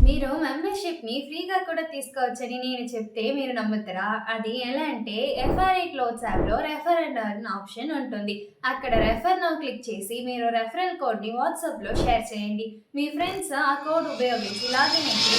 మీరు మెంబర్‌షిప్‌ని ఫ్రీగా కూడా తీసుకోవచ్చని నేను చెప్తే మీరు నమ్ముతారా? అది ఎలా అంటే ఎఫ్ఆర్‌ఐ క్లోత్స్ యాప్‌లో రెఫర్ అండ్ ఎర్న్ ఆప్షన్ ఉంటుంది. అక్కడ రెఫర్ నౌ క్లిక్ చేసి మీరు రెఫరల్ కోడ్‌ని వాట్సాప్‌లో షేర్ చేయండి. మీ ఫ్రెండ్స్ ఆ కోడ్ ఉపయోగించి లాగిన్ అయితే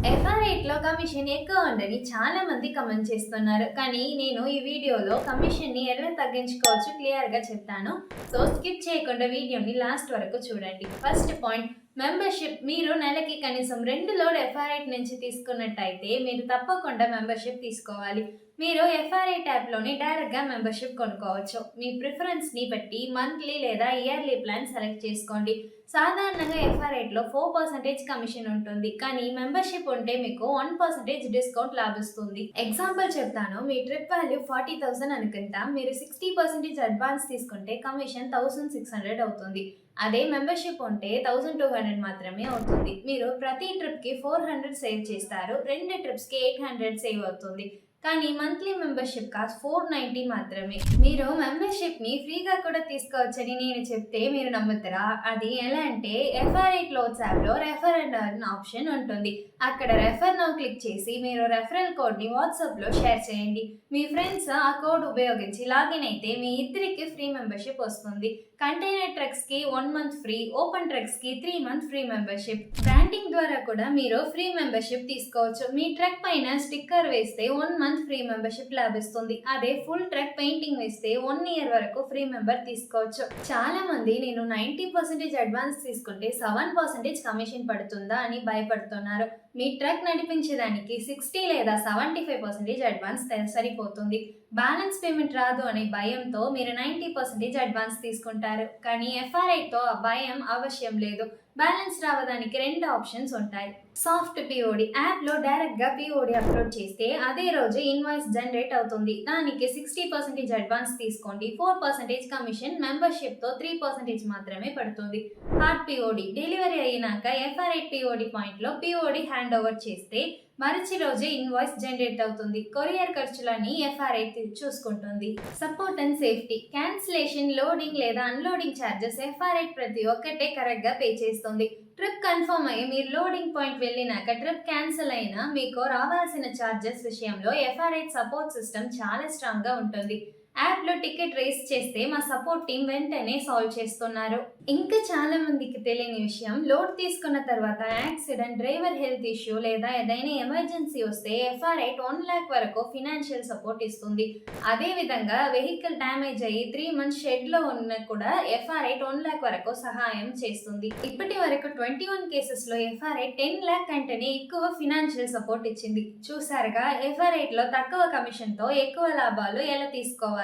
ఎఫ్ఆర్8లో కమిషన్ ఎక్కువ ఉందని చాలా మంది కమెంట్ చేస్తున్నారు. కానీ నేను ఈ వీడియోలో కమిషన్‌ని ఎలా తగ్గించుకోవచ్చు క్లియర్‌గా చెప్తాను. సో స్కిప్ చేయకుండా వీడియోని లాస్ట్ వరకు చూడండి. First point membership. మీరు నెలకి కనీసం 2 లోడ్ ఎఫ్ఆర్8 నుంచి తీసుకున్నట్టయితే మీరు తప్పకుండా మెంబర్‌షిప్ తీసుకోవాలి. మీరు ఎఫ్ఆర్8 యాప్‌లోని డైరెక్ట్‌గా మెంబర్‌షిప్ కొనుక్కోవచ్చు. మీ ప్రిఫరెన్స్‌ని బట్టి మంత్లీ లేదా ఇయర్లీ ప్లాన్ సెలెక్ట్ చేసుకోండి. సాధారణంగా ఎఫ్ఆర్8లో 4% కమిషన్ ఉంటుంది. కానీ మెంబర్‌షిప్ ఉంటే మీకు 1% డిస్కౌంట్ లభిస్తుంది. ఎగ్జాంపుల్ చెప్తాను. మీ ట్రిప్ వాల్యూ 40,000 అనుకుంటా. మీరు 60% అడ్వాన్స్ తీసుకుంటే కమిషన్ 1600 అవుతుంది. అదే మెంబర్‌షిప్ ఉంటే 1200 మాత్రమే అవుతుంది. మీరు ప్రతి ట్రిప్‌కి 400 సేవ్ చేస్తారు. 2 ట్రిప్స్‌కి 800 సేవ్ అవుతుంది. కానీ మంత్లీ మెంబర్‌షిప్ కాస్ట్ 490 మాత్రమే. మీరు మెంబర్‌షిప్‌ని ఫ్రీగా కూడా తీసుకోవచ్చని నేను చెప్తే మీరు నమ్ముతారా? అది ఎలా అంటే ఎఫ్ఆర్‌ఐ క్లోత్స్ యాప్‌లో రెఫర్ అండ్ ఎర్న్ ఆప్షన్ ఉంటుంది. అక్కడ రెఫర్ నౌ క్లిక్ చేసి మీరు రెఫరల్ కోడ్‌ని వాట్సాప్‌లో షేర్ చేయండి. మీ ఫ్రెండ్స్ ఆ కోడ్ ఉపయోగించి లాగిన్ అయితే మీ ఇద్దరికి ఫ్రీ మెంబర్‌షిప్ వస్తుంది. కంటైనర్ ట్రక్స్‌కి 1 మంత్ ఫ్రీ, ఓపెన్ ట్రక్స్‌కి 3 మంత్ ఫ్రీ మెంబర్‌షిప్. బ్రాండింగ్ ద్వారా కూడా మీరు ఫ్రీ మెంబర్‌షిప్ తీసుకోవచ్చు. మీ ట్రక్ పైన స్టిక్కర్ వేస్తే 1 మంత్ ఫ్రీ మెంబర్‌షిప్ లభిస్తుంది. అదే ఫుల్ ట్రక్ పెయింటింగ్ వేస్తే 1 ఇయర్ వరకు ఫ్రీ మెంబర్ తీసుకోవచ్చు. చాలా మంది నేను 90% అడ్వాన్స్ తీసుకుంటే 7% కమిషన్ పడుతుందా అని భయపడుతున్నారు. మీ ట్రక్ నడిపించడానికి 60 లేదా 75% అడ్వాన్స్ సరిపోతుంది. బ్యాలెన్స్ పేమెంట్ రాదు అనే భయంతో మీరు 90% అడ్వాన్స్ తీసుకుంటారు. కానీ ఎఫ్ఆర్ఐతో ఆ భయం అవశ్యం లేదు. బ్యాలెన్స్ రావడానికి 2 ఆప్షన్స్ ఉంటాయి. Soft POD. యాప్‌లో డైరెక్ట్‌గా పిఓడి అప్లోడ్ చేస్తే అదే రోజు ఇన్వాయిస్ జనరేట్ అవుతుంది. దానికి 60% అడ్వాన్స్ తీసుకోండి. 4% కమిషన్. మెంబర్‌షిప్‌తో 3% మాత్రమే పడుతుంది. Hard POD. డెలివరీ అయినాక ఎఫ్ఆర్ఐ పిఓడి పాయింట్‌లో పిఓడి హ్యాండ్ ఓవర్ చేస్తే మరుసటి రోజే ఇన్వాయిస్ జనరేట్ అవుతుంది. కొరియర్ ఖర్చులన్నీ ఎఫ్ఆర్ఐ చూసుకుంటుంది. Support and safety. Cancellation, loading లేదా అన్‌లోడింగ్ ఛార్జెస్ ఎఫ్ఆర్ఐ ప్రతి ఒక్కటే కరెక్ట్‌గా పే చేస్తుంది. ట్రిప్ కన్ఫర్మ్ అయ్యి మీరు లోడింగ్ పాయింట్ వెళ్ళినాక ట్రిప్ క్యాన్సిల్ అయినా మీకు రావాల్సిన ఛార్జెస్ విషయంలో ఎఫ్ఆర్ఐ సపోర్ట్ సిస్టమ్ చాలా స్ట్రాంగ్‌గా ఉంటుంది. యాప్‌లో టికెట్ రేస్ చేస్తే మా సపోర్ట్ టీం వెంటనే సాల్వ్ చేస్తున్నారు. ఇంకా చాలా మందికి తెలియని విషయం, లోడ్ తీసుకున్న తర్వాత యాక్సిడెంట్, డ్రైవర్ హెల్త్ ఇష్యూ లేదా ఏదైనా ఎమర్జెన్సీ వస్తే ఎఫ్ఆర్ఐ 1 lakh వరకు ఫినాన్షియల్ సపోర్ట్ ఇస్తుంది. అదే విధంగా వెహికల్ డ్యామేజ్ అయ్యి 3 months షెడ్‌లో ఉన్న కూడా ఎఫ్ఆర్ఐ 1 lakh వరకు సహాయం చేస్తుంది. ఇప్పటి వరకు 21 కేసెస్‌లో ఎఫ్ఆర్ఐ 10 lakh కంటేనే ఎక్కువ ఫినాన్షియల్ సపోర్ట్ ఇచ్చింది. చూసారుగా ఎఫ్ఆర్ఐలో తక్కువ కమిషన్‌తో ఎక్కువ లాభాలు ఎలా తీసుకోవాలో.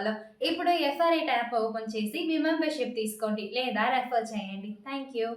ఇప్పుడు ఎఫ్ఆర్ఐ యాప్ ఓపెన్ చేసి మీ మెంబర్‌షిప్ తీసుకోండి లేదా రెఫర్ చేయండి. Thank you.